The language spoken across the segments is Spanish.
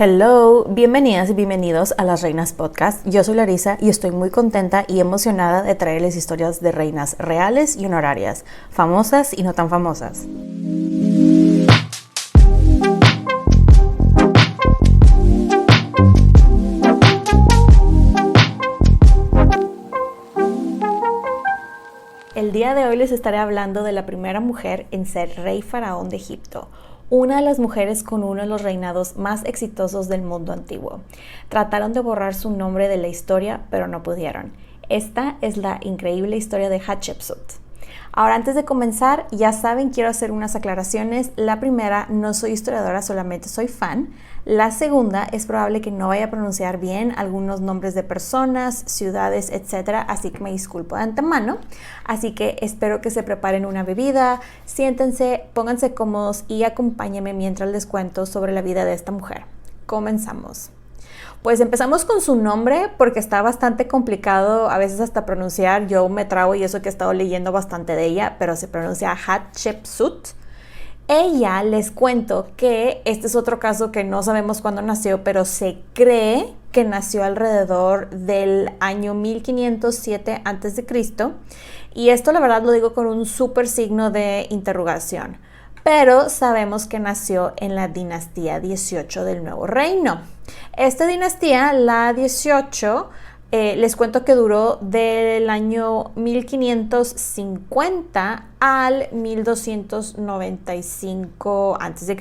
Hello, bienvenidas y bienvenidos a Las Reinas Podcast. Yo soy Larisa y estoy muy contenta y emocionada de traerles historias de reinas reales y honorarias, famosas y no tan famosas. El día de hoy les estaré hablando de la primera mujer en ser rey faraón de Egipto, una de las mujeres con uno de los reinados más exitosos del mundo antiguo. Trataron de borrar su nombre de la historia, pero no pudieron. Esta es la increíble historia de Hatshepsut. Ahora, antes de comenzar, ya saben, quiero hacer unas aclaraciones. La primera, no soy historiadora, solamente soy fan. La segunda, es probable que no vaya a pronunciar bien algunos nombres de personas, ciudades, etc. Así que me disculpo de antemano. Así que espero que se preparen una bebida, siéntense, pónganse cómodos y acompáñenme mientras les cuento sobre la vida de esta mujer. Comenzamos. Pues empezamos con su nombre porque está bastante complicado a veces hasta pronunciar. Yo me trago y eso que he estado leyendo bastante de ella, pero se pronuncia Hatshepsut. Ella, les cuento que este es otro caso que no sabemos cuándo nació, pero se cree que nació alrededor del año 1507 a.C. Y esto la verdad lo digo con un súper signo de interrogación. Pero sabemos que nació en la dinastía 18 del Nuevo Reino. Esta dinastía, la 18, les cuento que duró del año 1550 al 1295 a.C.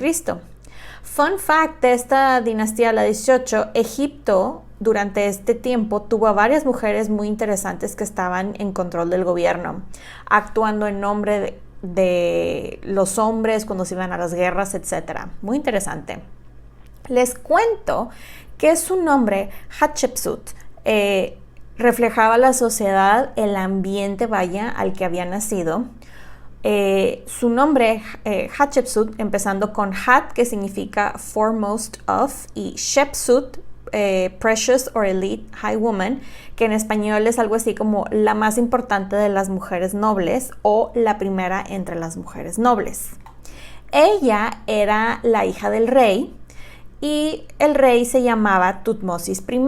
Fun fact de esta dinastía, la 18, Egipto durante este tiempo tuvo a varias mujeres muy interesantes que estaban en control del gobierno, actuando en nombre de los hombres cuando se iban a las guerras, etc. Muy interesante. Les cuento que su nombre, Hatshepsut, reflejaba la sociedad, el ambiente, vaya, al que había nacido. Su nombre, Hatshepsut, empezando con Hat, que significa foremost of, y Shepsut, precious or elite high woman, que en español es algo así como la más importante de las mujeres nobles o la primera entre las mujeres nobles. Ella era la hija del rey y el rey se llamaba Tutmosis I.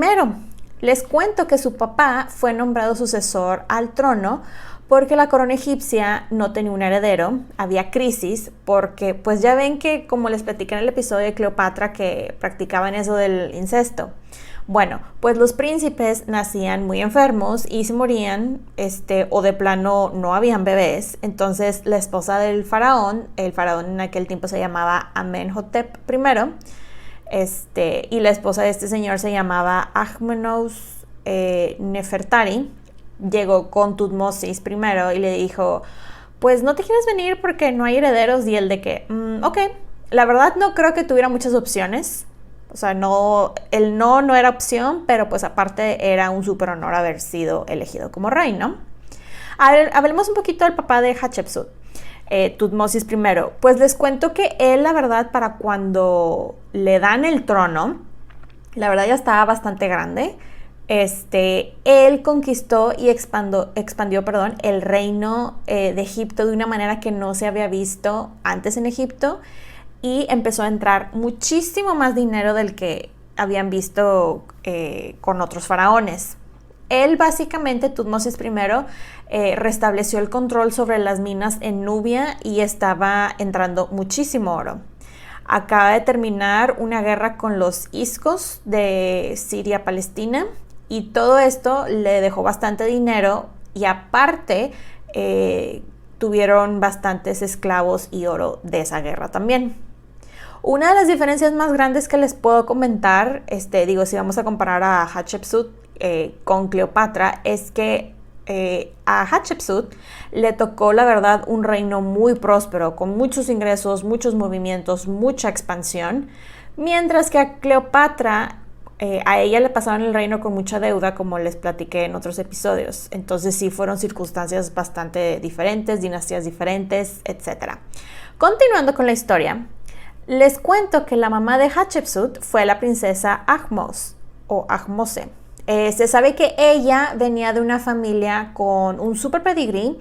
Les cuento que su papá fue nombrado sucesor al trono porque la corona egipcia no tenía un heredero, había crisis, porque pues ya ven que como les platicé en el episodio de Cleopatra que practicaban eso del incesto. Bueno, pues los príncipes nacían muy enfermos y se morían, o de plano no habían bebés. Entonces la esposa del faraón, el faraón en aquel tiempo se llamaba Amenhotep I, y la esposa de este señor se llamaba Ahmose Nefertari. Llegó con Tutmosis I y le dijo, pues no te quieres venir porque no hay herederos, y él de que, ok, la verdad no creo que tuviera muchas opciones, o sea, no, el no era opción, pero pues aparte era un súper honor haber sido elegido como rey, ¿no? A ver, hablemos un poquito del papá de Hatshepsut, Tutmosis I. Pues les cuento que él, la verdad, para cuando le dan el trono, la verdad ya estaba bastante grande. Él conquistó y expandió el reino de Egipto de una manera que no se había visto antes en Egipto, y empezó a entrar muchísimo más dinero del que habían visto con otros faraones. Él básicamente, Tutmosis I, restableció el control sobre las minas en Nubia y estaba entrando muchísimo oro. Acaba de terminar una guerra con los iscos de Siria-Palestina. Y todo esto le dejó bastante dinero y aparte tuvieron bastantes esclavos y oro de esa guerra también. Una de las diferencias más grandes que les puedo comentar, si vamos a comparar a Hatshepsut con Cleopatra, es que a Hatshepsut le tocó, la verdad, un reino muy próspero, con muchos ingresos, muchos movimientos, mucha expansión, mientras que a Cleopatra a ella le pasaron el reino con mucha deuda, como les platiqué en otros episodios. Entonces sí fueron circunstancias bastante diferentes, dinastías diferentes, etc. Continuando con la historia, les cuento que la mamá de Hatshepsut fue la princesa Ahmose o Ahmose. Se sabe que ella venía de una familia con un super pedigrí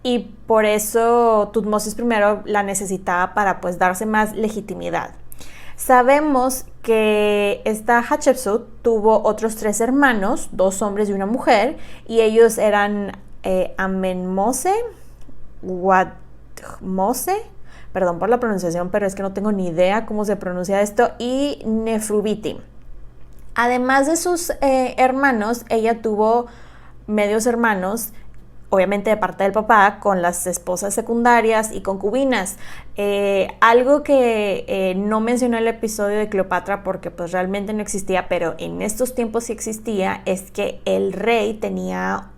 y por eso Tutmosis I la necesitaba para pues darse más legitimidad. Sabemos que esta Hatshepsut tuvo otros 3 hermanos, 2 hombres y una mujer, y ellos eran Amenmose, Watmose, perdón por la pronunciación, pero es que no tengo ni idea cómo se pronuncia esto, y Nefrubiti. Además de sus hermanos, ella tuvo medios hermanos, obviamente de parte del papá, con las esposas secundarias y concubinas. Algo que no mencioné en el episodio de Cleopatra porque pues realmente no existía, pero en estos tiempos sí existía, es que el rey tenía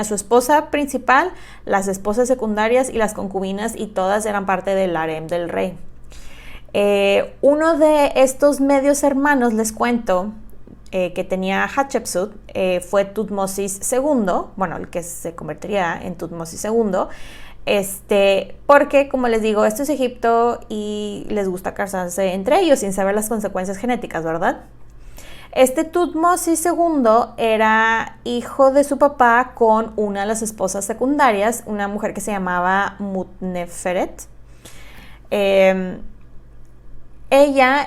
su esposa principal, las esposas secundarias y las concubinas, y todas eran parte del harem del rey. Uno de estos medios hermanos, les cuento, que tenía Hatshepsut, fue Tutmosis II, bueno, el que se convertiría en Tutmosis II, porque, como les digo, esto es Egipto y les gusta casarse entre ellos sin saber las consecuencias genéticas, ¿verdad? Este Tutmosis II era hijo de su papá con una de las esposas secundarias, una mujer que se llamaba Mutneferet. Ella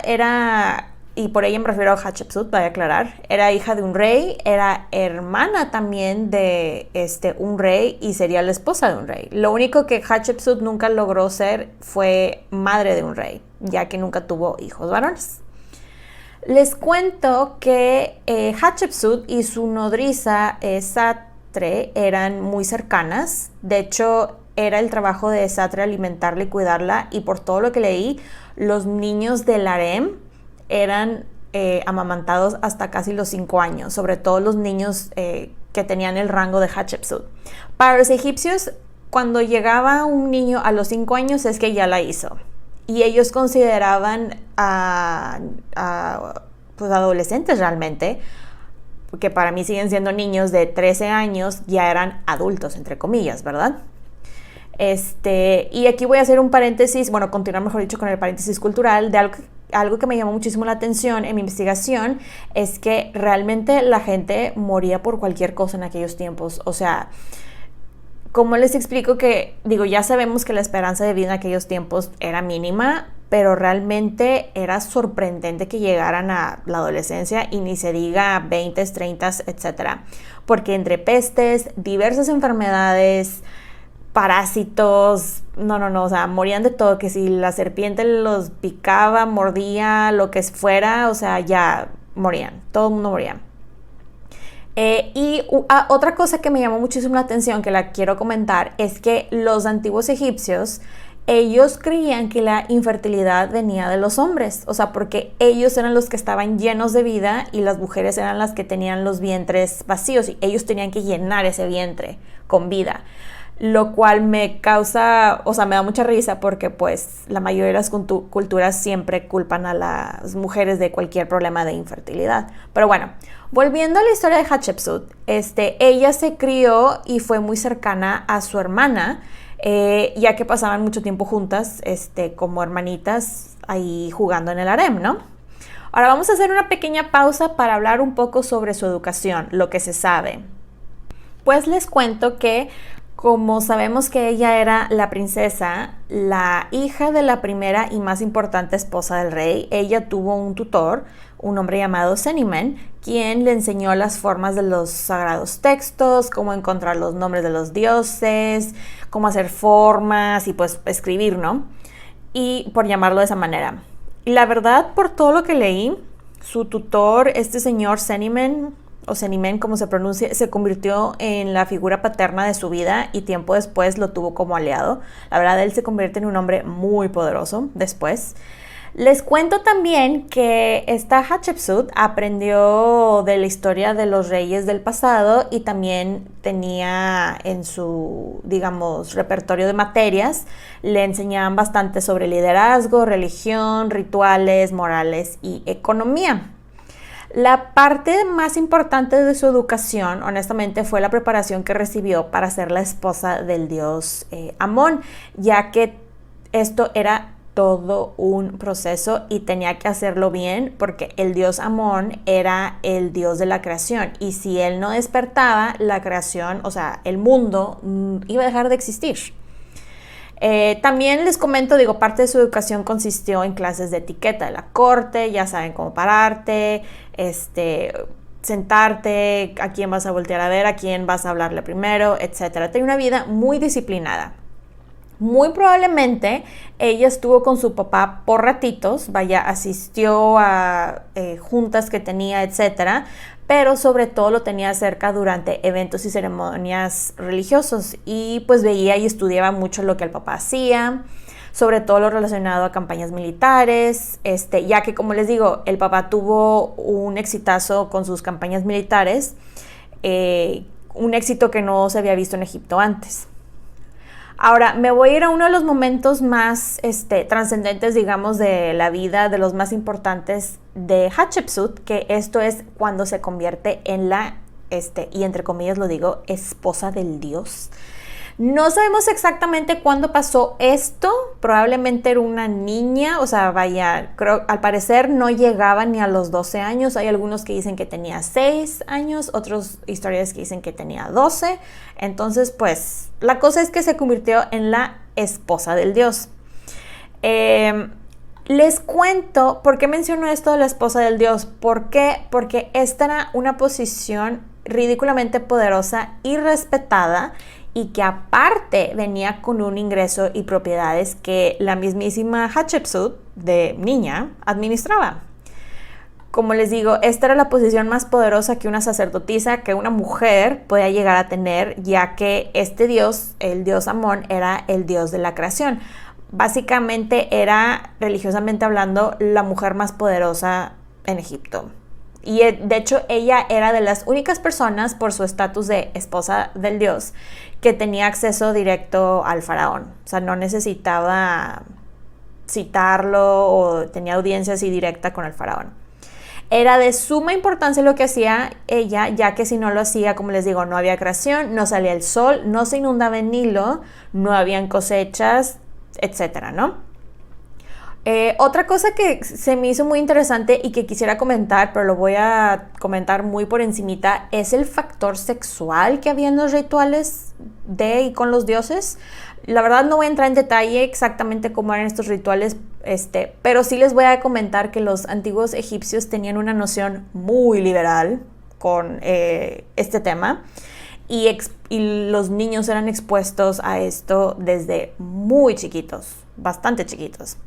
era, y por ella me refiero a Hatshepsut, voy a aclarar, era hija de un rey, era hermana también de un rey y sería la esposa de un rey. Lo único que Hatshepsut nunca logró ser fue madre de un rey, ya que nunca tuvo hijos varones. Les cuento que Hatshepsut y su nodriza Satre eran muy cercanas. De hecho, era el trabajo de Satre alimentarla y cuidarla, y por todo lo que leí, los niños del harem eran amamantados hasta casi los 5 años, sobre todo los niños que tenían el rango de Hatshepsut. Para los egipcios, cuando llegaba un niño a los 5 años es que ya la hizo. Y ellos consideraban pues adolescentes realmente, porque para mí siguen siendo niños de 13 años, ya eran adultos, entre comillas, ¿verdad? Y aquí voy a hacer un paréntesis, bueno, continuar mejor dicho con el paréntesis cultural de algo que me llamó muchísimo la atención en mi investigación, es que realmente la gente moría por cualquier cosa en aquellos tiempos. O sea, ¿cómo les explico que, digo, ya sabemos que la esperanza de vida en aquellos tiempos era mínima, pero realmente era sorprendente que llegaran a la adolescencia y ni se diga 20, 30, etcétera? Porque entre pestes, diversas enfermedades, parásitos, no, o sea, morían de todo, que si la serpiente los picaba, mordía, lo que fuera, o sea, ya morían, todo el mundo moría. Otra cosa que me llamó muchísimo la atención, que la quiero comentar, es que los antiguos egipcios, ellos creían que la infertilidad venía de los hombres, o sea, porque ellos eran los que estaban llenos de vida y las mujeres eran las que tenían los vientres vacíos y ellos tenían que llenar ese vientre con vida. Lo cual me causa, o sea, me da mucha risa porque pues la mayoría de las culturas siempre culpan a las mujeres de cualquier problema de infertilidad. Pero bueno, volviendo a la historia de Hatshepsut, ella se crió y fue muy cercana a su hermana, ya que pasaban mucho tiempo juntas, como hermanitas, ahí jugando en el harem, ¿no? Ahora vamos a hacer una pequeña pausa para hablar un poco sobre su educación, lo que se sabe. Pues les cuento que, como sabemos que ella era la princesa, la hija de la primera y más importante esposa del rey, ella tuvo un tutor, un hombre llamado Senimen, quien le enseñó las formas de los sagrados textos, cómo encontrar los nombres de los dioses, cómo hacer formas y pues escribir, ¿no? Y por llamarlo de esa manera. Y la verdad, por todo lo que leí, su tutor, este señor Senimen, o Senimen como se pronuncia, se convirtió en la figura paterna de su vida y tiempo después lo tuvo como aliado. La verdad, él se convierte en un hombre muy poderoso después. Les cuento también que esta Hatshepsut aprendió de la historia de los reyes del pasado y también tenía en su, digamos, repertorio de materias, le enseñaban bastante sobre liderazgo, religión, rituales, morales y economía. La parte más importante de su educación, honestamente, fue la preparación que recibió para ser la esposa del dios Amón, ya que esto era todo un proceso y tenía que hacerlo bien porque el dios Amón era el dios de la creación y si él no despertaba, la creación, o sea, el mundo iba a dejar de existir. También les comento, parte de su educación consistió en clases de etiqueta de la corte, ya saben cómo pararte, sentarte, a quién vas a voltear a ver, a quién vas a hablarle primero, etc. Tenía una vida muy disciplinada. Muy probablemente ella estuvo con su papá por ratitos, asistió a juntas que tenía, etcétera, pero sobre todo lo tenía cerca durante eventos y ceremonias religiosos y pues veía y estudiaba mucho lo que el papá hacía, sobre todo lo relacionado a campañas militares, ya que, como les digo, el papá tuvo un exitazo con sus campañas militares, un éxito que no se había visto en Egipto antes. Ahora, me voy a ir a uno de los momentos más trascendentes, digamos, de la vida, de los más importantes de Hatshepsut, que esto es cuando se convierte en la, y entre comillas lo digo, esposa del dios. No sabemos exactamente cuándo pasó esto, probablemente era una niña, creo, al parecer no llegaba ni a los 12 años, hay algunos que dicen que tenía 6 años, otras historias que dicen que tenía 12, entonces pues la cosa es que se convirtió en la esposa del dios. Les cuento por qué menciono esto de la esposa del dios. ¿Por qué? Porque esta era una posición ridículamente poderosa y respetada, y que aparte venía con un ingreso y propiedades que la mismísima Hatshepsut, de niña, administraba. Como les digo, esta era la posición más poderosa que una sacerdotisa, que una mujer podía llegar a tener, ya que este dios, el dios Amón, era el dios de la creación. Básicamente era, religiosamente hablando, la mujer más poderosa en Egipto. Y de hecho ella era de las únicas personas, por su estatus de esposa del dios, que tenía acceso directo al faraón. O sea, no necesitaba citarlo o tenía audiencia así directa con el faraón. Era de suma importancia lo que hacía ella, ya que si no lo hacía, como les digo, no había creación, no salía el sol, no se inundaba el Nilo, no habían cosechas, etcétera, ¿no? Otra cosa que se me hizo muy interesante y que quisiera comentar, pero lo voy a comentar muy por encimita, es el factor sexual que había en los rituales de y con los dioses. La verdad no voy a entrar en detalle exactamente cómo eran estos rituales, pero sí les voy a comentar que los antiguos egipcios tenían una noción muy liberal con este tema. Y los niños eran expuestos a esto desde muy chiquitos, bastante chiquitos.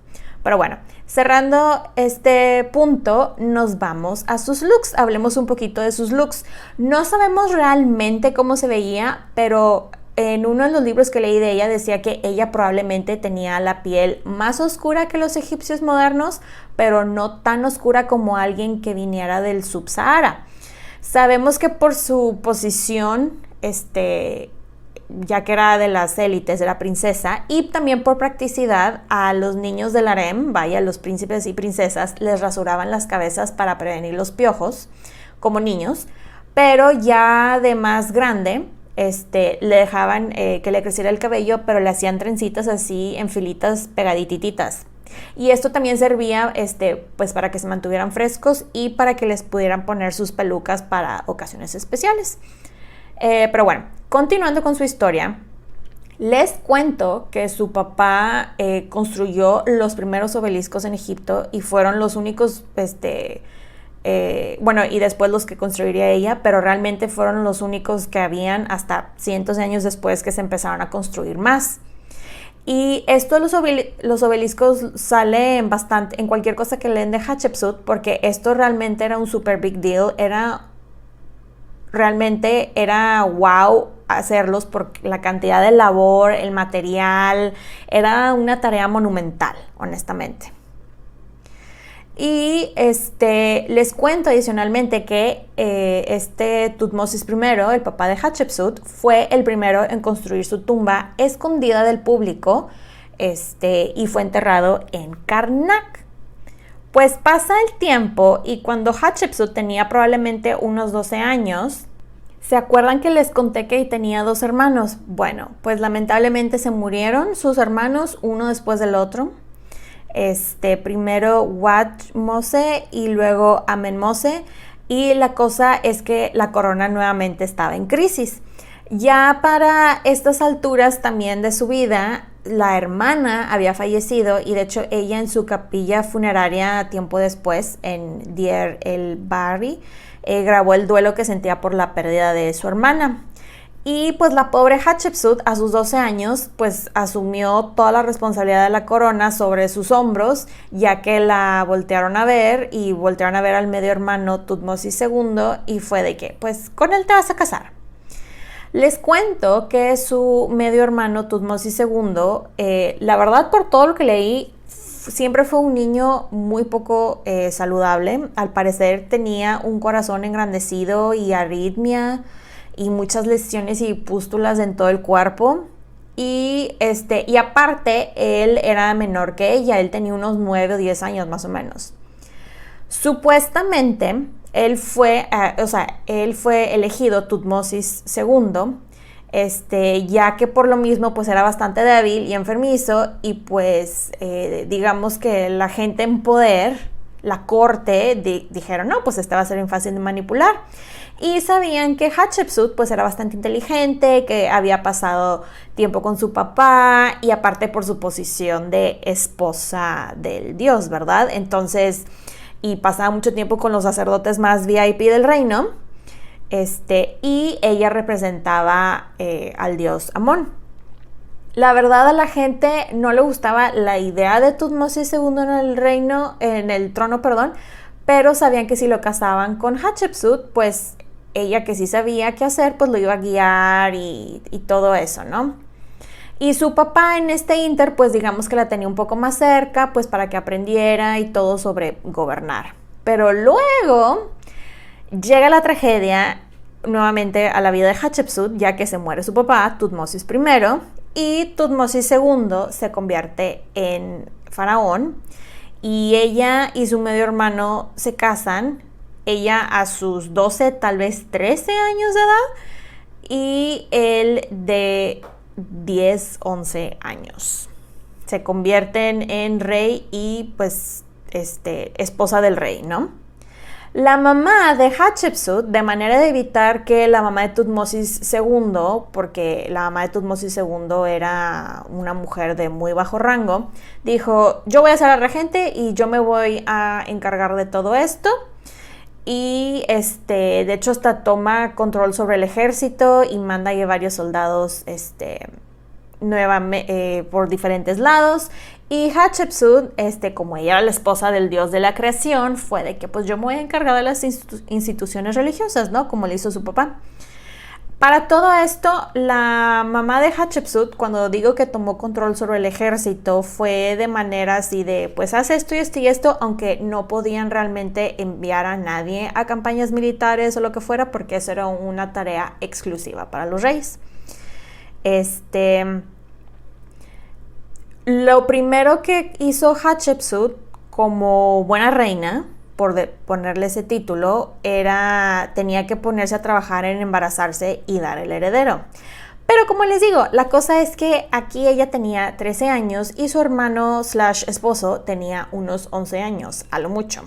Pero bueno, cerrando este punto, nos vamos a sus looks. Hablemos un poquito de sus looks. No sabemos realmente cómo se veía, pero en uno de los libros que leí de ella decía que ella probablemente tenía la piel más oscura que los egipcios modernos, pero no tan oscura como alguien que viniera del Sub-Sahara. Sabemos que por su posición, ya que era de las élites, de la princesa, y también por practicidad, a los niños del harem, los príncipes y princesas, les rasuraban las cabezas para prevenir los piojos, como niños, pero ya de más grande, le dejaban que le creciera el cabello, pero le hacían trencitas así en filitas pegadititas. Y esto también servía pues para que se mantuvieran frescos y para que les pudieran poner sus pelucas para ocasiones especiales. Pero bueno, continuando con su historia, les cuento que su papá construyó los primeros obeliscos en Egipto y fueron los únicos, y después los que construiría ella, pero realmente fueron los únicos que habían hasta cientos de años después que se empezaron a construir más. Y esto de los obeliscos sale en cualquier cosa que leen de Hatshepsut, porque esto realmente era un super big deal, realmente era wow hacerlos por la cantidad de labor, el material, era una tarea monumental, honestamente. Y les cuento adicionalmente que Tutmosis I, el papá de Hatshepsut, fue el primero en construir su tumba escondida del público, y fue enterrado en Karnak. Pues pasa el tiempo y cuando Hatshepsut tenía probablemente unos 12 años, ¿se acuerdan que les conté que tenía 2 hermanos? Bueno, pues lamentablemente se murieron sus hermanos uno después del otro. Primero Watmose y luego Amenmose, y la cosa es que la corona nuevamente estaba en crisis. Ya para estas alturas también de su vida, la hermana había fallecido y de hecho ella en su capilla funeraria tiempo después, en Deir el-Bahari, grabó el duelo que sentía por la pérdida de su hermana. Y pues la pobre Hatshepsut a sus 12 años pues asumió toda la responsabilidad de la corona sobre sus hombros, ya que la voltearon a ver al medio hermano Tutmosis II y fue de que pues con él te vas a casar. Les cuento que su medio hermano Tutmosis II, la verdad por todo lo que leí, siempre fue un niño muy poco saludable. Al parecer tenía un corazón engrandecido y arritmia y muchas lesiones y pústulas en todo el cuerpo. Y aparte, él era menor que ella, él tenía unos 9 o 10 años más o menos. Supuestamente, él fue elegido Tutmosis II, ya que por lo mismo pues era bastante débil y enfermizo y pues digamos que la gente en poder, la corte, dijeron, no, pues va a ser bien fácil de manipular. Y sabían que Hatshepsut pues era bastante inteligente, que había pasado tiempo con su papá y aparte por su posición de esposa del dios, ¿verdad? Entonces, y pasaba mucho tiempo con los sacerdotes más VIP del reino, y ella representaba al dios Amón. La verdad a la gente no le gustaba la idea de Tutmosis II en el trono, pero sabían que si lo casaban con Hatshepsut, pues ella que sí sabía qué hacer, pues lo iba a guiar y todo eso, ¿no? Y su papá en este inter, pues digamos que la tenía un poco más cerca, pues para que aprendiera y todo sobre gobernar. Pero luego llega la tragedia nuevamente a la vida de Hatshepsut, ya que se muere su papá, Tutmosis I, y Tutmosis II se convierte en faraón, y ella y su medio hermano se casan, ella a sus 12, tal vez 13 años de edad, y él de 10, 11 años. Se convierten en rey y pues esposa del rey, ¿no? La mamá de Hatshepsut, de manera de evitar que la mamá de Tutmosis II, porque la mamá de Tutmosis II era una mujer de muy bajo rango, dijo, yo voy a ser la regente y yo me voy a encargar de todo esto. Y de hecho hasta toma control sobre el ejército y manda a varios soldados por diferentes lados. Y Hatshepsut, como ella era la esposa del dios de la creación, fue de que pues yo me voy a encargar de las instituciones religiosas, ¿no? Como le hizo su papá. Para todo esto, la mamá de Hatshepsut, cuando digo que tomó control sobre el ejército, fue de manera así de, pues haz esto y esto y esto, aunque no podían realmente enviar a nadie a campañas militares o lo que fuera, porque eso era una tarea exclusiva para los reyes. Lo primero que hizo Hatshepsut como buena reina, por ponerle ese título, tenía que ponerse a trabajar en embarazarse y dar el heredero. Pero como les digo, la cosa es que aquí ella tenía 13 años y su hermano / esposo tenía unos 11 años, a lo mucho.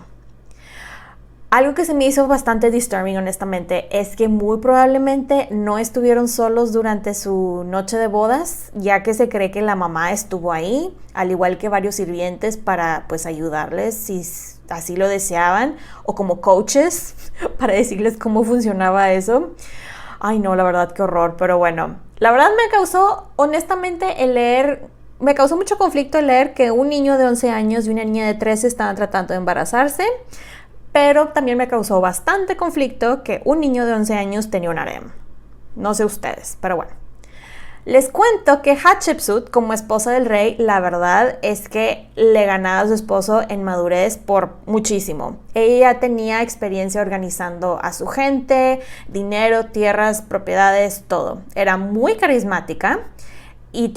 Algo que se me hizo bastante disturbing, honestamente, es que muy probablemente no estuvieron solos durante su noche de bodas, ya que se cree que la mamá estuvo ahí, al igual que varios sirvientes para pues ayudarles si así lo deseaban, o como coaches para decirles cómo funcionaba eso. Ay no, la verdad qué horror, pero bueno, la verdad me causó honestamente me causó mucho conflicto el leer que un niño de 11 años y una niña de 13 estaban tratando de embarazarse. Pero también me causó bastante conflicto que un niño de 11 años tenía un harem. No sé ustedes, pero bueno. Les cuento que Hatshepsut, como esposa del rey, la verdad es que le ganaba a su esposo en madurez por muchísimo. Ella tenía experiencia organizando a su gente, dinero, tierras, propiedades, todo. Era muy carismática. Y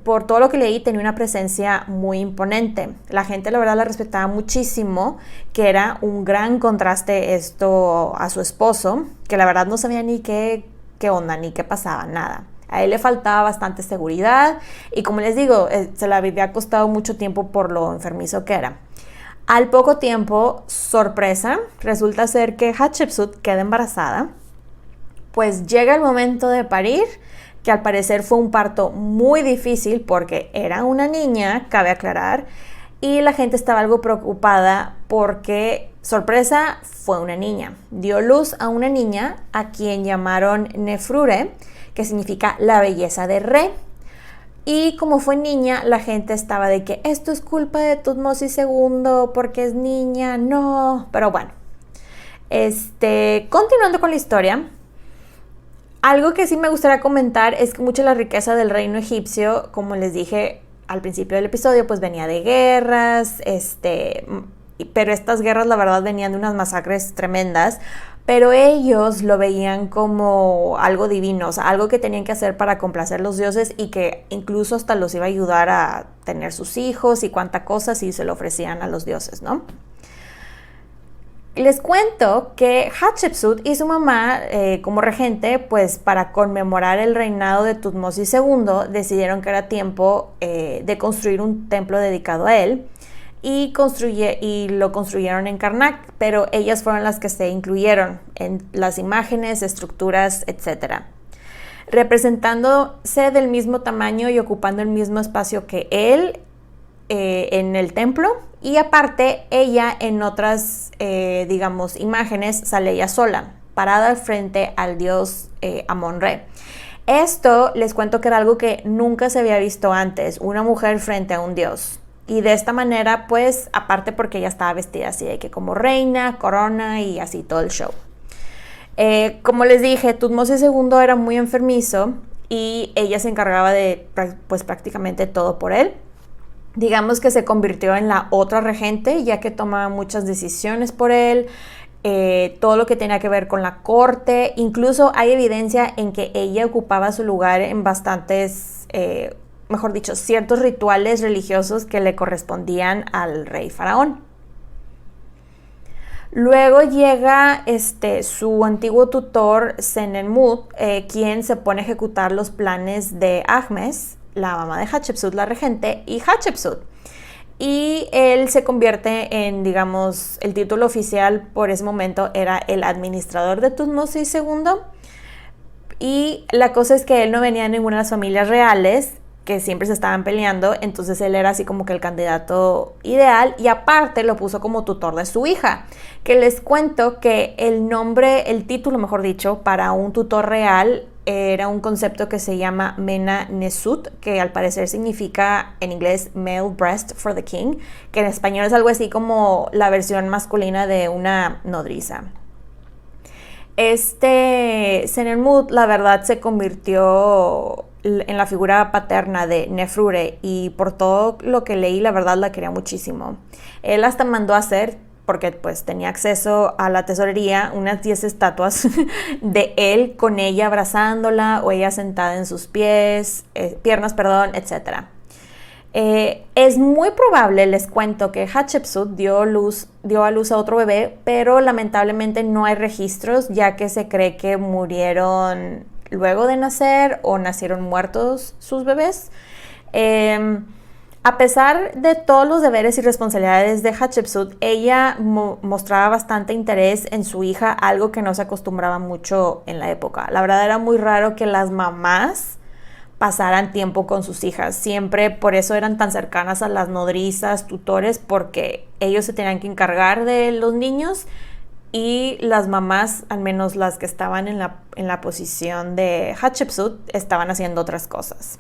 por todo lo que leí, tenía una presencia muy imponente. La gente, la verdad, la respetaba muchísimo, que era un gran contraste esto a su esposo, que la verdad no sabía ni qué onda, ni qué pasaba, nada. A él le faltaba bastante seguridad y como les digo, se le había costado mucho tiempo por lo enfermizo que era. Al poco tiempo, sorpresa, resulta ser que Hatshepsut queda embarazada. Pues llega el momento de parir que al parecer fue un parto muy difícil porque era una niña, cabe aclarar, y la gente estaba algo preocupada porque, sorpresa, fue una niña. Dio luz a una niña a quien llamaron Nefrure, que significa la belleza de Re. Y como fue niña, la gente estaba de que esto es culpa de Tutmosis II porque es niña, no. Pero bueno, continuando con la historia, algo que sí me gustaría comentar es que mucha de la riqueza del reino egipcio, como les dije al principio del episodio, pues venía de guerras, pero estas guerras la verdad venían de unas masacres tremendas, pero ellos lo veían como algo divino, o sea, algo que tenían que hacer para complacer a los dioses y que incluso hasta los iba a ayudar a tener sus hijos y cuánta cosa si se lo ofrecían a los dioses, ¿no? Les cuento que Hatshepsut y su mamá, como regente, pues para conmemorar el reinado de Tutmosis II, decidieron que era tiempo de construir un templo dedicado a él y lo construyeron en Karnak, pero ellas fueron las que se incluyeron en las imágenes, estructuras, etc. Representándose del mismo tamaño y ocupando el mismo espacio que él en el templo, y aparte ella en otras imágenes sale ella sola, parada frente al dios Amon-Re. Esto les cuento que era algo que nunca se había visto antes, una mujer frente a un dios. Y de esta manera, pues, aparte porque ella estaba vestida así de que como reina, corona y así todo el show. Como les dije, Tutmosis II era muy enfermizo y ella se encargaba de pues prácticamente todo por él. Digamos que se convirtió en la otra regente, ya que tomaba muchas decisiones por él, todo lo que tenía que ver con la corte. Incluso hay evidencia en que ella ocupaba su lugar en bastantes, mejor dicho, ciertos rituales religiosos que le correspondían al rey faraón. Luego llega su antiguo tutor Senenmut, quien se pone a ejecutar los planes de Ahmes, la mamá de Hatshepsut, la regente, y Hatshepsut. Y él se convierte en, digamos, el título oficial por ese momento era el administrador de Tutmosis II. Y la cosa es que él no venía de ninguna de las familias reales, que siempre se estaban peleando, entonces él era así como que el candidato ideal, y aparte lo puso como tutor de su hija, que les cuento que el título mejor dicho, para un tutor real era un concepto que se llama Mena Nesut, que al parecer significa en inglés male breast for the king, que en español es algo así como la versión masculina de una nodriza. Senenmut, la verdad, se convirtió en la figura paterna de Nefrure, y por todo lo que leí, la verdad la quería muchísimo. Él hasta mandó a hacer, porque pues tenía acceso a la tesorería, unas 10 estatuas de él con ella abrazándola o ella sentada en sus piernas, etc. Es muy probable, les cuento, que Hatshepsut dio a luz a otro bebé, pero lamentablemente no hay registros, ya que se cree que murieron luego de nacer o nacieron muertos sus bebés. A pesar de todos los deberes y responsabilidades de Hatshepsut, ella mostraba bastante interés en su hija, algo que no se acostumbraba mucho en la época. La verdad era muy raro que las mamás pasaran tiempo con sus hijas. Siempre por eso eran tan cercanas a las nodrizas, tutores, porque ellos se tenían que encargar de los niños y las mamás, al menos las que estaban en la posición de Hatshepsut, estaban haciendo otras cosas.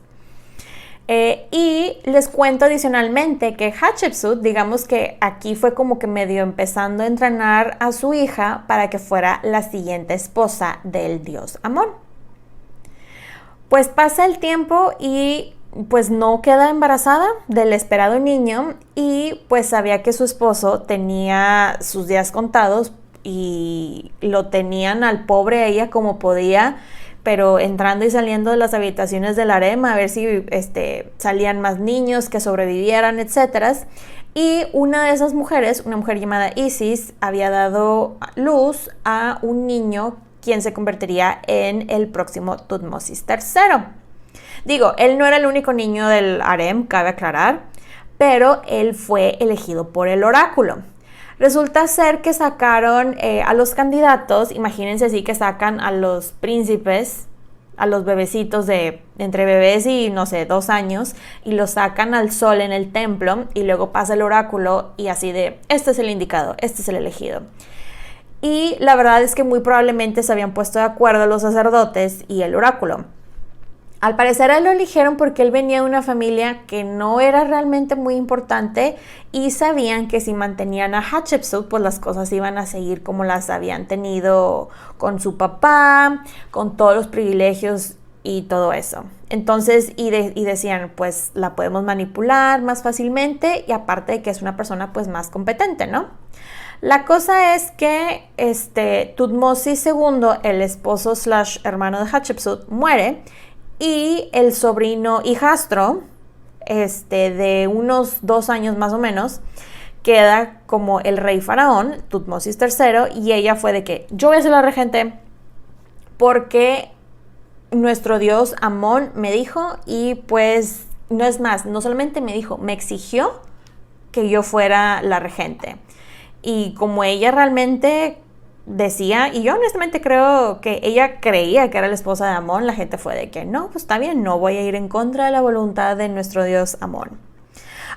Y les cuento adicionalmente que Hatshepsut, digamos que aquí fue como que medio empezando a entrenar a su hija para que fuera la siguiente esposa del dios Amón. Pues pasa el tiempo y pues no queda embarazada del esperado niño, y pues sabía que su esposo tenía sus días contados y lo tenían al pobre ella como podía, pero entrando y saliendo de las habitaciones del harem a ver si salían más niños que sobrevivieran, etc. Y una de esas mujeres, una mujer llamada Isis, había dado luz a un niño quien se convertiría en el próximo Tutmosis III. Digo, él no era el único niño del harem, cabe aclarar, pero él fue elegido por el oráculo. Resulta ser que sacaron a los candidatos, imagínense así que sacan a los príncipes a los bebecitos de entre bebés y no sé, 2 años, y los sacan al sol en el templo y luego pasa el oráculo y así de, este es el indicado, este es el elegido. Y la verdad es que muy probablemente se habían puesto de acuerdo los sacerdotes y el oráculo. Al parecer a él lo eligieron porque él venía de una familia que no era realmente muy importante y sabían que si mantenían a Hatshepsut, pues las cosas iban a seguir como las habían tenido con su papá, con todos los privilegios y todo eso. Entonces, y decían, pues la podemos manipular más fácilmente y aparte de que es una persona pues más competente, ¿no? La cosa es que Tutmosis II, el esposo / hermano de Hatshepsut, muere y el sobrino hijastro, de unos 2 años más o menos, queda como el rey faraón, Tutmosis III, y ella fue de que yo voy a ser la regente porque nuestro dios Amón me dijo y pues no es más, no solamente me dijo, me exigió que yo fuera la regente. Y como ella realmente decía, y yo honestamente creo que ella creía que era la esposa de Amón, la gente fue de que no, pues está bien, no voy a ir en contra de la voluntad de nuestro dios Amón.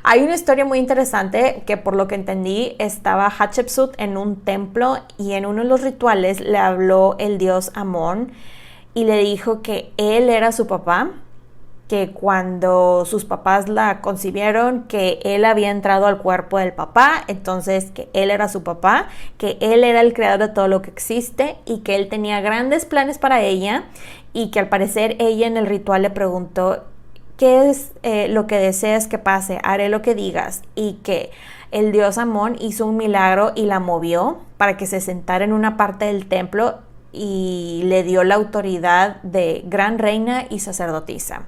Hay una historia muy interesante que por lo que entendí estaba Hatshepsut en un templo y en uno de los rituales le habló el dios Amón y le dijo que él era su papá, que cuando sus papás la concibieron, que él había entrado al cuerpo del papá, entonces que él era su papá, que él era el creador de todo lo que existe y que él tenía grandes planes para ella y que al parecer ella en el ritual le preguntó, ¿qué es lo que deseas que pase? Haré lo que digas. Y que el dios Amón hizo un milagro y la movió para que se sentara en una parte del templo y le dio la autoridad de gran reina y sacerdotisa.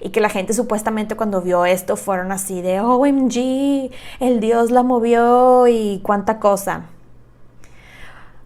Y que la gente supuestamente cuando vio esto fueron así de OMG, el dios la movió y cuánta cosa.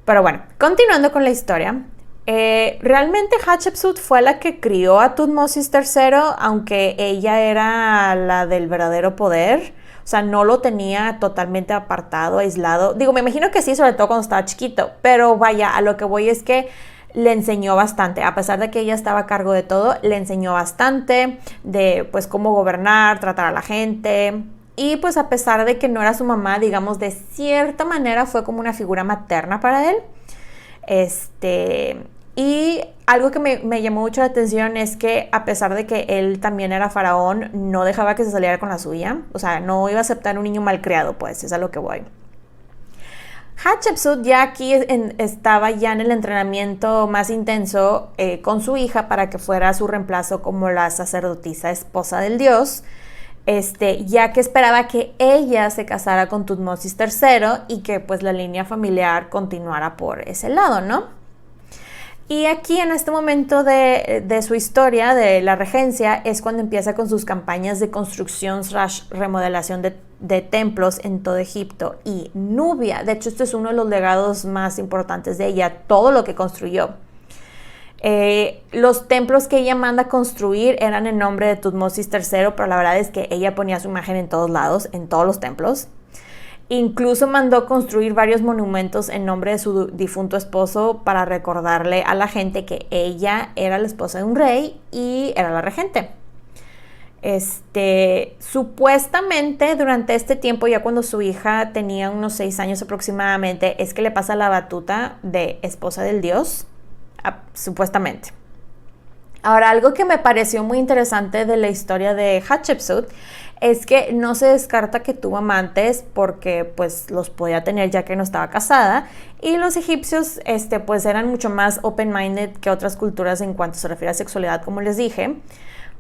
Pero bueno, continuando con la historia, realmente Hatshepsut fue la que crió a Tutmosis III, aunque ella era la del verdadero poder. O sea, no lo tenía totalmente apartado, aislado. Digo, me imagino que sí, sobre todo cuando estaba chiquito. Pero vaya, a lo que voy es que le enseñó bastante. A pesar de que ella estaba a cargo de todo, le enseñó bastante de, pues, cómo gobernar, tratar a la gente. Y, pues, a pesar de que no era su mamá, digamos, de cierta manera fue como una figura materna para él. Y algo que me llamó mucho la atención es que a pesar de que él también era faraón, no dejaba que se saliera con la suya. O sea, no iba a aceptar un niño malcriado, pues, es a lo que voy. Hatshepsut ya aquí estaba ya en el entrenamiento más intenso con su hija para que fuera su reemplazo como la sacerdotisa esposa del dios, ya que esperaba que ella se casara con Tutmosis III y que pues la línea familiar continuara por ese lado, ¿no? Y aquí en este momento de su historia, de la regencia, es cuando empieza con sus campañas de construcción / remodelación de templos en todo Egipto y Nubia. De hecho, este es uno de los legados más importantes de ella, todo lo que construyó. Los templos que ella manda construir eran en nombre de Tutmosis III, pero la verdad es que ella ponía su imagen en todos lados, en todos los templos. Incluso mandó construir varios monumentos en nombre de su difunto esposo para recordarle a la gente que ella era la esposa de un rey y era la regente. Supuestamente durante este tiempo, ya cuando su hija tenía unos 6 años aproximadamente, es que le pasa la batuta de esposa del dios, supuestamente. Ahora, algo que me pareció muy interesante de la historia de Hatshepsut es que no se descarta que tuvo amantes porque pues los podía tener ya que no estaba casada y los egipcios pues eran mucho más open-minded que otras culturas en cuanto se refiere a sexualidad, como les dije.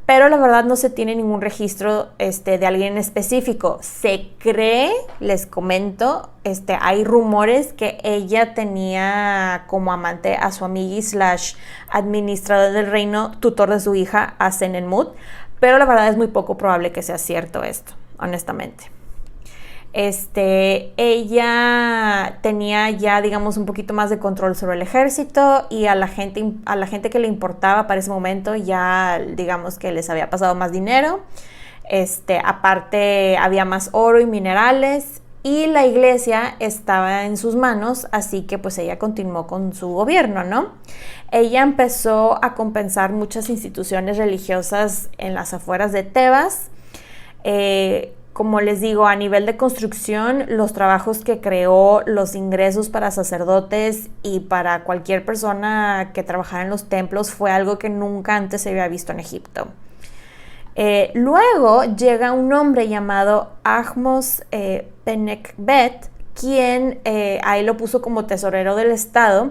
Pero la verdad no se tiene ningún registro de alguien específico. Se cree, les comento, hay rumores que ella tenía como amante a su amigui / administrador del reino, tutor de su hija, Asenenmut, pero la verdad es muy poco probable que sea cierto esto, honestamente. Ella tenía ya, digamos, un poquito más de control sobre el ejército y a la gente que le importaba para ese momento ya, digamos, que les había pasado más dinero. Aparte había más oro y minerales y la iglesia estaba en sus manos, así que pues ella continuó con su gobierno, ¿no? Ella empezó a compensar muchas instituciones religiosas en las afueras de Tebas. Como les digo, a nivel de construcción, los trabajos que creó, los ingresos para sacerdotes y para cualquier persona que trabajara en los templos fue algo que nunca antes se había visto en Egipto. Luego llega un hombre llamado Ahmos Penekbet, quien ahí lo puso como tesorero del estado,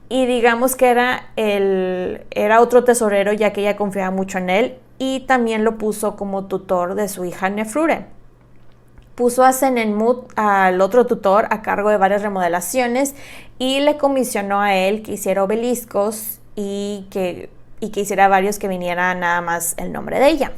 y digamos que era otro tesorero, ya que ella confiaba mucho en él, y también lo puso como tutor de su hija Nefrure. Puso a Senenmut, al otro tutor, a cargo de varias remodelaciones y le comisionó a él que hiciera obeliscos y que hiciera varios que viniera nada más el nombre de ella.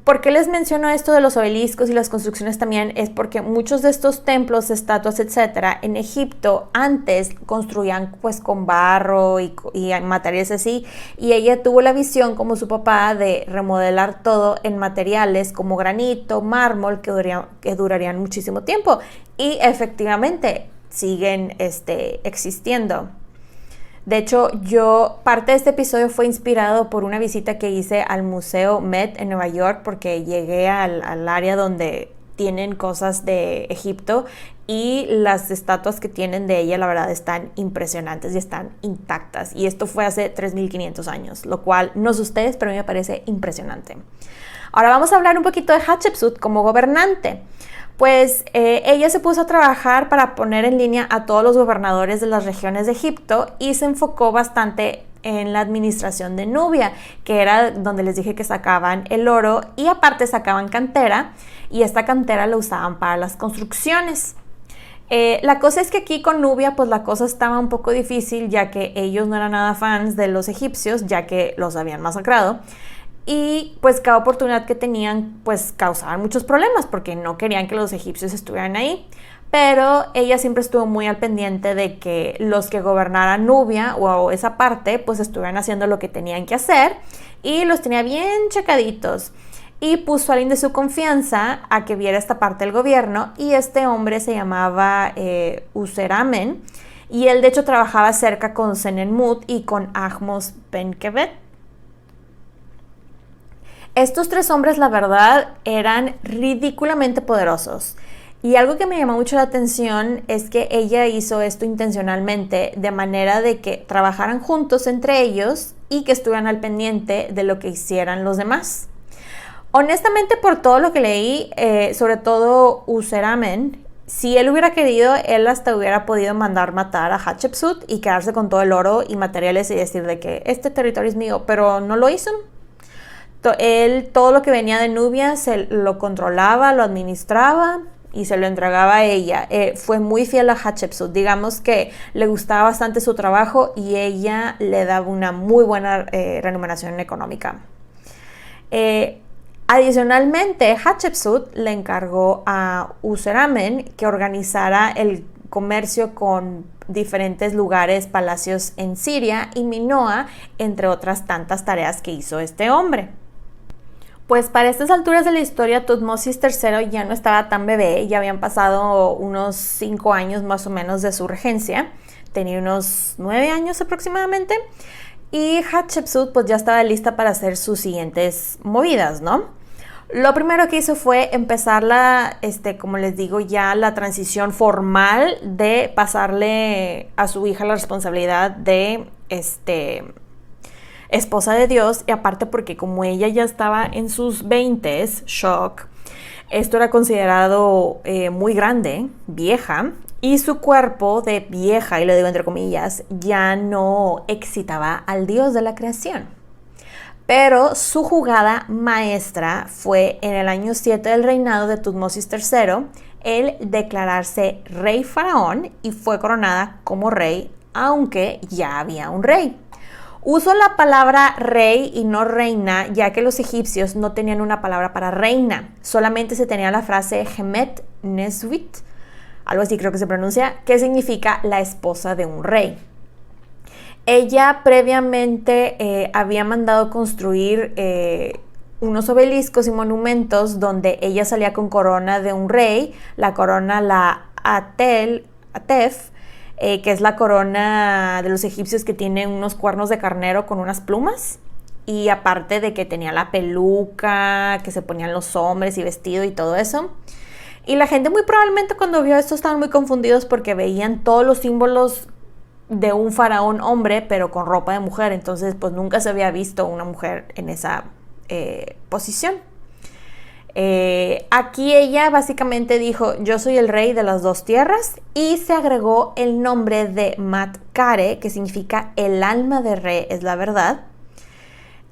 ¿Por qué les menciono esto de los obeliscos y las construcciones también? Es porque muchos de estos templos, estatuas, etcétera, en Egipto antes construían pues con barro y materiales así, y ella tuvo la visión como su papá de remodelar todo en materiales como granito, mármol, que durarían muchísimo tiempo, y efectivamente siguen existiendo. De hecho, parte de este episodio fue inspirado por una visita que hice al Museo Met en Nueva York, porque llegué al área donde tienen cosas de Egipto, y las estatuas que tienen de ella, la verdad, están impresionantes y están intactas. Y esto fue hace 3.500 años, lo cual no sé ustedes, pero a mí me parece impresionante. Ahora vamos a hablar un poquito de Hatshepsut como gobernante. Pues ella se puso a trabajar para poner en línea a todos los gobernadores de las regiones de Egipto y se enfocó bastante en la administración de Nubia, que era donde les dije que sacaban el oro y aparte sacaban cantera, y esta cantera la usaban para las construcciones. La cosa es que aquí con Nubia pues la cosa estaba un poco difícil, ya que ellos no eran nada fans de los egipcios, ya que los habían masacrado. Y pues cada oportunidad que tenían pues causaban muchos problemas porque no querían que los egipcios estuvieran ahí. Pero ella siempre estuvo muy al pendiente de que los que gobernaran Nubia o esa parte pues estuvieran haciendo lo que tenían que hacer, y los tenía bien checaditos. Y puso a alguien de su confianza a que viera esta parte del gobierno, y este hombre se llamaba Useramen, y él de hecho trabajaba cerca con Senenmut y con Ahmos Penekbet. Estos tres hombres, la verdad, eran ridículamente poderosos. Y algo que me llamó mucho la atención es que ella hizo esto intencionalmente, de manera de que trabajaran juntos entre ellos y que estuvieran al pendiente de lo que hicieran los demás. Honestamente, por todo lo que leí, sobre todo Useramen, si él hubiera querido, él hasta hubiera podido mandar matar a Hatshepsut y quedarse con todo el oro y materiales y decir de que este territorio es mío, pero no lo hizo. Él todo lo que venía de Nubia se lo controlaba, lo administraba y se lo entregaba a ella. Fue muy fiel a Hatshepsut, digamos que le gustaba bastante su trabajo y ella le daba una muy buena remuneración económica. Adicionalmente, Hatshepsut le encargó a Useramen que organizara el comercio con diferentes lugares, palacios en Siria y Minoa, entre otras tantas tareas que hizo este hombre. Pues para estas alturas de la historia, Tutmosis III ya no estaba tan bebé, ya habían pasado unos 5 años más o menos de su regencia, tenía unos 9 años aproximadamente, y Hatshepsut pues ya estaba lista para hacer sus siguientes movidas, ¿no? Lo primero que hizo fue empezar como les digo, ya la transición formal de pasarle a su hija la responsabilidad de esposa de Dios, y aparte porque como ella ya estaba en sus 20s, shock, esto era considerado muy grande, vieja, y su cuerpo de vieja, y lo digo entre comillas, ya no excitaba al Dios de la creación. Pero su jugada maestra fue en el año 7 del reinado de Tutmosis III, el declararse rey faraón, y fue coronada como rey, aunque ya había un rey. Uso la palabra rey y no reina, ya que los egipcios no tenían una palabra para reina, solamente se tenía la frase Hemet Neswit, algo así creo que se pronuncia, que significa la esposa de un rey. Ella previamente había mandado construir unos obeliscos y monumentos donde ella salía con corona de un rey, la corona, la Atef, que es la corona de los egipcios que tiene unos cuernos de carnero con unas plumas. Y aparte de que tenía la peluca que se ponían los hombres y vestido y todo eso. Y la gente muy probablemente cuando vio esto estaban muy confundidos porque veían todos los símbolos de un faraón hombre, pero con ropa de mujer. Entonces, pues nunca se había visto una mujer en esa posición. Aquí ella básicamente dijo, yo soy el rey de las dos tierras, y se agregó el nombre de Matkare, que significa el alma de Re es la verdad.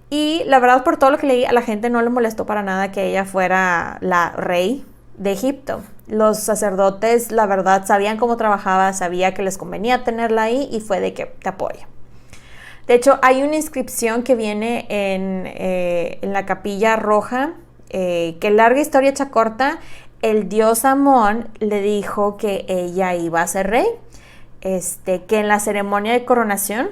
Y la verdad, por todo lo que leí, a la gente no le molestó para nada que ella fuera la rey de Egipto. Los sacerdotes, la verdad, sabían cómo trabajaba, sabía que les convenía tenerla ahí y fue de que te apoya. De hecho, hay una inscripción que viene en la capilla roja, que larga historia hecha corta, el dios Amón le dijo que ella iba a ser rey, que en la ceremonia de coronación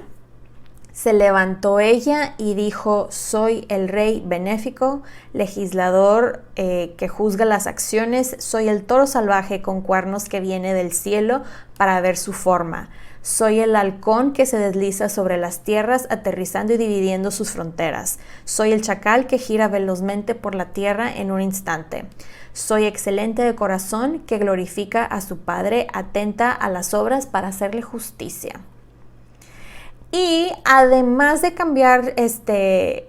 se levantó ella y dijo, soy el rey benéfico, legislador que juzga las acciones, soy el toro salvaje con cuernos que viene del cielo para ver su forma. Soy el halcón que se desliza sobre las tierras, aterrizando y dividiendo sus fronteras. Soy el chacal que gira velozmente por la tierra en un instante. Soy excelente de corazón que glorifica a su Padre, atenta a las obras para hacerle justicia. Y además de cambiarse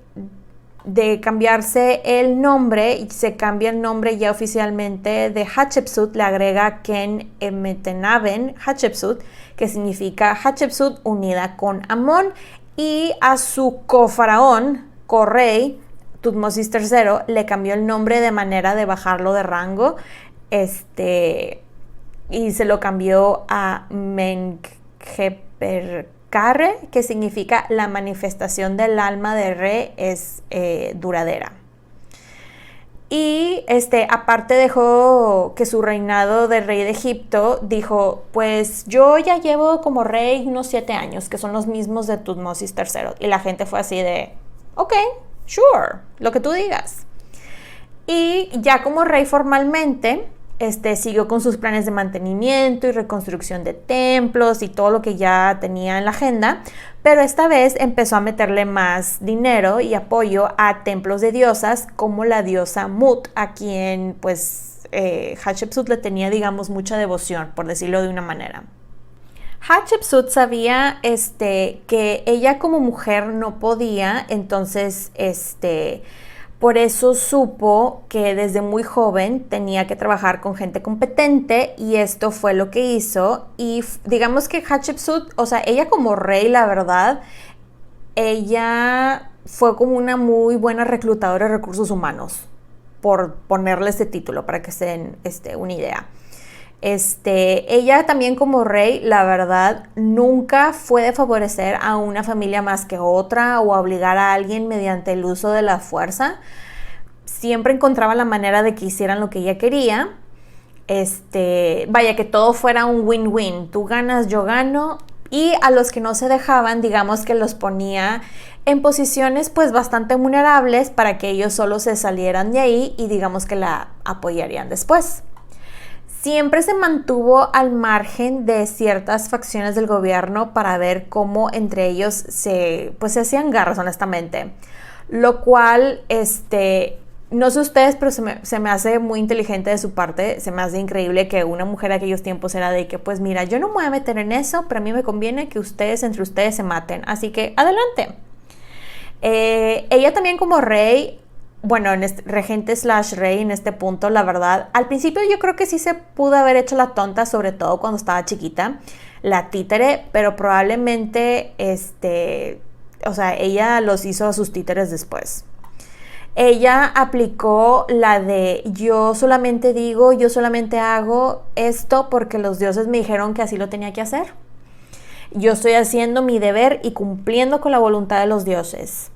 el nombre, se cambia el nombre ya oficialmente de Hatshepsut, le agrega Ken Emetenaben Hatshepsut, que significa Hatshepsut unida con Amón, y a su cofaraón, correy, Tutmosis III, le cambió el nombre de manera de bajarlo de rango, y se lo cambió a Menkhperkarre, que significa la manifestación del alma de Re es duradera. Y aparte dejó que su reinado de rey de Egipto, dijo, pues yo ya llevo como rey unos 7 años, que son los mismos de Tutmosis III. Y la gente fue así de, ok, sure, lo que tú digas. Y ya como rey formalmente, siguió con sus planes de mantenimiento y reconstrucción de templos y todo lo que ya tenía en la agenda, pero esta vez empezó a meterle más dinero y apoyo a templos de diosas como la diosa Mut, a quien pues Hatshepsut le tenía, digamos, mucha devoción, por decirlo de una manera. Hatshepsut sabía que ella como mujer no podía, entonces por eso supo que desde muy joven tenía que trabajar con gente competente, y esto fue lo que hizo. Y digamos que Hatshepsut, o sea, ella como rey, la verdad, ella fue como una muy buena reclutadora de recursos humanos, por ponerle este título para que se den una idea. Ella también como rey, la verdad, nunca fue de favorecer a una familia más que otra o a obligar a alguien mediante el uso de la fuerza. Siempre encontraba la manera de que hicieran lo que ella quería. Vaya, que todo fuera un win-win. Tú ganas, yo gano. Y a los que no se dejaban, digamos que los ponía en posiciones pues bastante vulnerables para que ellos solo se salieran de ahí y digamos que la apoyarían después. Siempre se mantuvo al margen de ciertas facciones del gobierno para ver cómo entre ellos se hacían garras, honestamente. Lo cual, no sé ustedes, pero se me hace muy inteligente de su parte. Se me hace increíble que una mujer de aquellos tiempos era de que, pues mira, yo no me voy a meter en eso, pero a mí me conviene que ustedes, entre ustedes, se maten. Así que, adelante. Ella también como rey, bueno, regente / rey en este punto, la verdad, al principio yo creo que sí se pudo haber hecho la tonta, sobre todo cuando estaba chiquita, la títere, pero probablemente, ella los hizo a sus títeres después. Ella aplicó la de yo solamente digo, yo solamente hago esto porque los dioses me dijeron que así lo tenía que hacer. Yo estoy haciendo mi deber y cumpliendo con la voluntad de los dioses.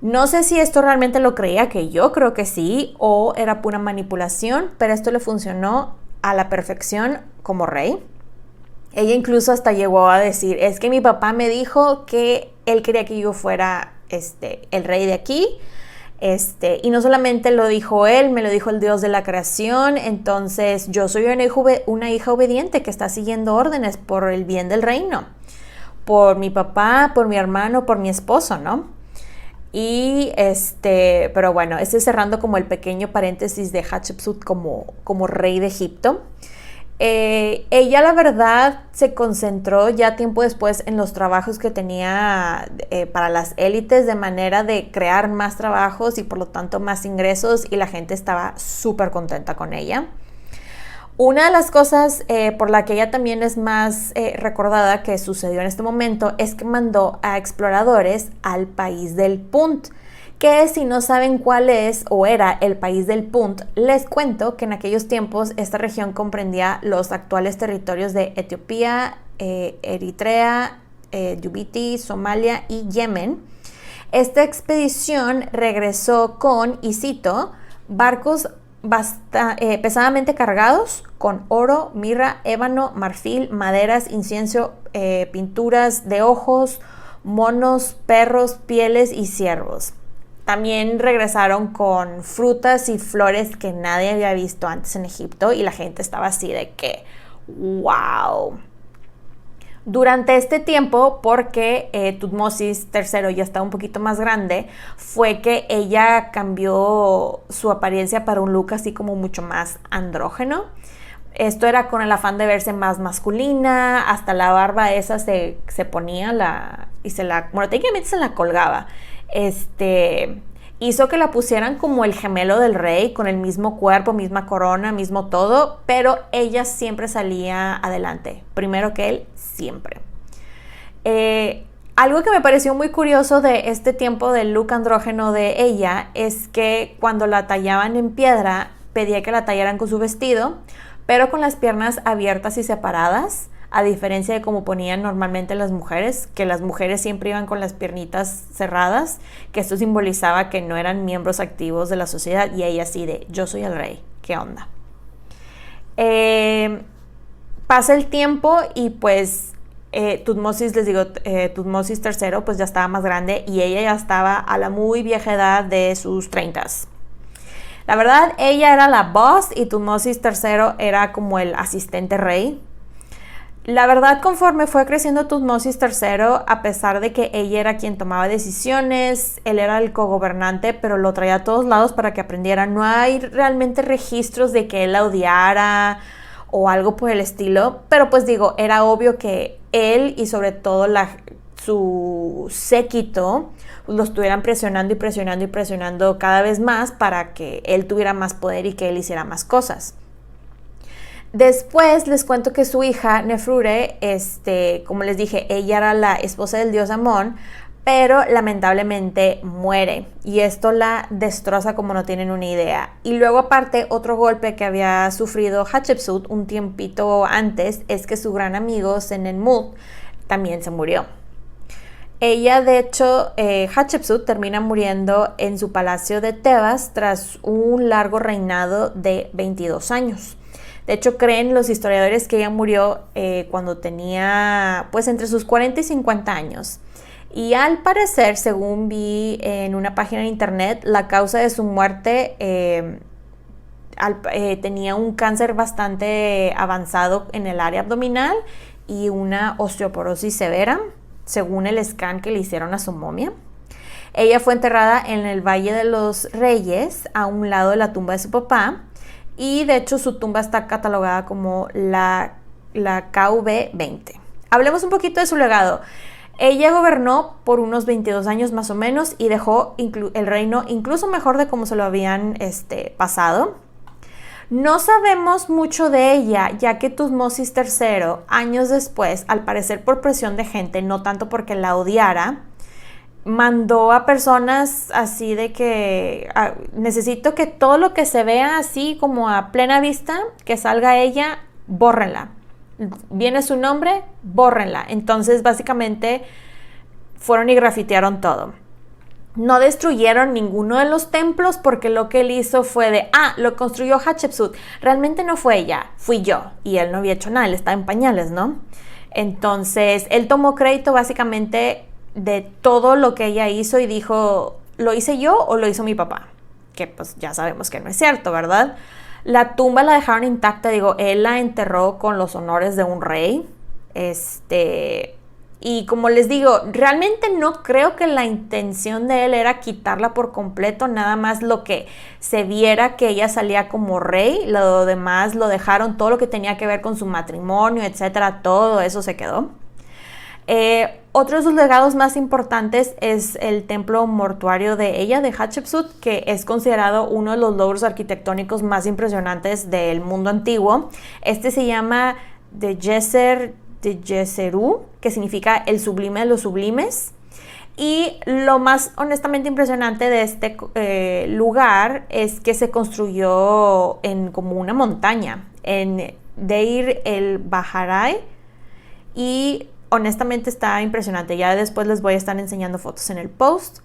No sé si esto realmente lo creía, que yo creo que sí, o era pura manipulación, pero esto le funcionó a la perfección como rey. Ella incluso hasta llegó a decir, es que mi papá me dijo que él quería que yo fuera el rey de aquí, Y no solamente lo dijo él, me lo dijo el Dios de la creación. Entonces yo soy una hija obediente que está siguiendo órdenes por el bien del reino, por mi papá, por mi hermano, por mi esposo, ¿no? Y pero bueno, cerrando como el pequeño paréntesis de Hatshepsut como rey de Egipto. Ella, la verdad, se concentró ya tiempo después en los trabajos que tenía para las élites, de manera de crear más trabajos y por lo tanto más ingresos, y la gente estaba súper contenta con ella. Una de las cosas por la que ella también es más recordada que sucedió en este momento es que mandó a exploradores al país del Punt, que si no saben cuál es o era el país del Punt, les cuento que en aquellos tiempos esta región comprendía los actuales territorios de Etiopía, Eritrea, Djibouti, Somalia y Yemen. Esta expedición regresó con, y cito, barcos pesadamente cargados con oro, mirra, ébano, marfil, maderas, incienso, pinturas de ojos, monos, perros, pieles y ciervos. También regresaron con frutas y flores que nadie había visto antes en Egipto, y la gente estaba así de que ¡wow! Durante este tiempo, porque Tutmosis III ya estaba un poquito más grande, fue que ella cambió su apariencia para un look así como mucho más andrógeno. Esto era con el afán de verse más masculina, hasta la barba esa se ponía bueno, técnicamente se la colgaba. Hizo que la pusieran como el gemelo del rey, con el mismo cuerpo, misma corona, mismo todo, pero ella siempre salía adelante, primero que él, siempre. Algo que me pareció muy curioso de este tiempo del look andrógeno de ella es que cuando la tallaban en piedra, pedía que la tallaran con su vestido, pero con las piernas abiertas y separadas, a diferencia de como ponían normalmente las mujeres, que las mujeres siempre iban con las piernitas cerradas, que esto simbolizaba que no eran miembros activos de la sociedad, y ella así de, yo soy el rey, ¿qué onda? Pasa el tiempo y pues Tutmosis III pues ya estaba más grande, y ella ya estaba a la muy vieja edad de sus 30s. La verdad, ella era la boss y Tutmosis III era como el asistente rey. La verdad, conforme fue creciendo Tutmosis III, a pesar de que ella era quien tomaba decisiones, él era el cogobernante, pero lo traía a todos lados para que aprendiera. No hay realmente registros de que él la odiara o algo por el estilo, pero pues digo, era obvio que él y sobre todo su séquito lo estuvieran presionando y presionando y presionando cada vez más para que él tuviera más poder y que él hiciera más cosas. Después les cuento que su hija, Nefrure, como les dije, ella era la esposa del dios Amón, pero lamentablemente muere, y esto la destroza como no tienen una idea. Y luego, aparte, otro golpe que había sufrido Hatshepsut un tiempito antes es que su gran amigo Senenmut también se murió. Ella, de hecho, Hatshepsut termina muriendo en su palacio de Tebas tras un largo reinado de 22 años. De hecho, creen los historiadores que ella murió cuando tenía pues entre sus 40 y 50 años. Y al parecer, según vi en una página de internet, la causa de su muerte tenía un cáncer bastante avanzado en el área abdominal y una osteoporosis severa, según el scan que le hicieron a su momia. Ella fue enterrada en el Valle de los Reyes, a un lado de la tumba de su papá. Y de hecho su tumba está catalogada como la KV-20. Hablemos un poquito de su legado. Ella gobernó por unos 22 años más o menos y dejó el reino incluso mejor de como se lo habían pasado. No sabemos mucho de ella, ya que Tutmosis III, años después, al parecer por presión de gente, no tanto porque la odiara, mandó a personas así de que necesito que todo lo que se vea así como a plena vista, que salga ella, bórrenla. Viene su nombre, bórrenla. Entonces básicamente fueron y grafitearon todo. No destruyeron ninguno de los templos, porque lo que él hizo fue lo construyó Hatshepsut. Realmente no fue ella, fui yo. Y él no había hecho nada, él estaba en pañales, ¿no? Entonces él tomó crédito básicamente de todo lo que ella hizo y dijo, ¿lo hice yo o lo hizo mi papá? Que pues ya sabemos que no es cierto, ¿verdad? La tumba la dejaron intacta, digo, él la enterró con los honores de un rey. Y como les digo, realmente no creo que la intención de él era quitarla por completo, nada más lo que se viera que ella salía como rey, lo demás lo dejaron, todo lo que tenía que ver con su matrimonio, etcétera, todo eso se quedó. Otro de sus legados más importantes es el templo mortuario de ella, de Hatshepsut, que es considerado uno de los logros arquitectónicos más impresionantes del mundo antiguo. Este se llama de Djeserú, que significa el sublime de los sublimes. Y lo más honestamente impresionante de este lugar es que se construyó en como una montaña, en Deir el Baharay, y honestamente está impresionante. Ya después les voy a estar enseñando fotos en el post.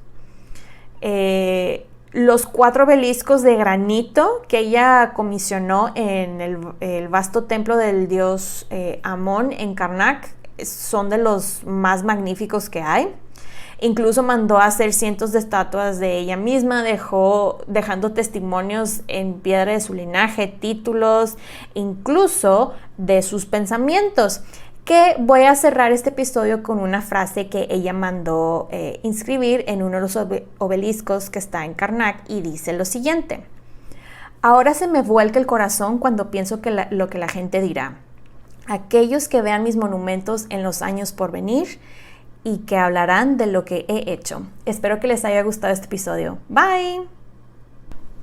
Los 4 obeliscos de granito que ella comisionó en el vasto templo del dios Amón en Karnak son de los más magníficos que hay. Incluso mandó a hacer cientos de estatuas de ella misma, dejando testimonios en piedra de su linaje, títulos, incluso de sus pensamientos. Que voy a cerrar este episodio con una frase que ella mandó inscribir en uno de los obeliscos que está en Karnak, y dice lo siguiente: ahora se me vuelca el corazón cuando pienso lo que la gente dirá. Aquellos que vean mis monumentos en los años por venir y que hablarán de lo que he hecho. Espero que les haya gustado este episodio. Bye.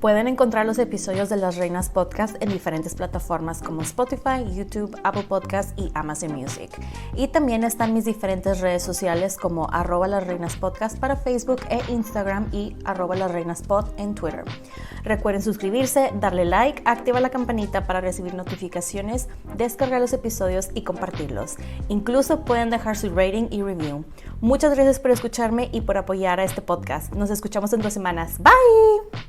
Pueden encontrar los episodios de Las Reinas Podcast en diferentes plataformas como Spotify, YouTube, Apple Podcast y Amazon Music. Y también están mis diferentes redes sociales como @lasreinaspodcast para Facebook e Instagram y @lasreinaspod en Twitter. Recuerden suscribirse, darle like, activar la campanita para recibir notificaciones, descargar los episodios y compartirlos. Incluso pueden dejar su rating y review. Muchas gracias por escucharme y por apoyar a este podcast. Nos escuchamos en 2 semanas. Bye.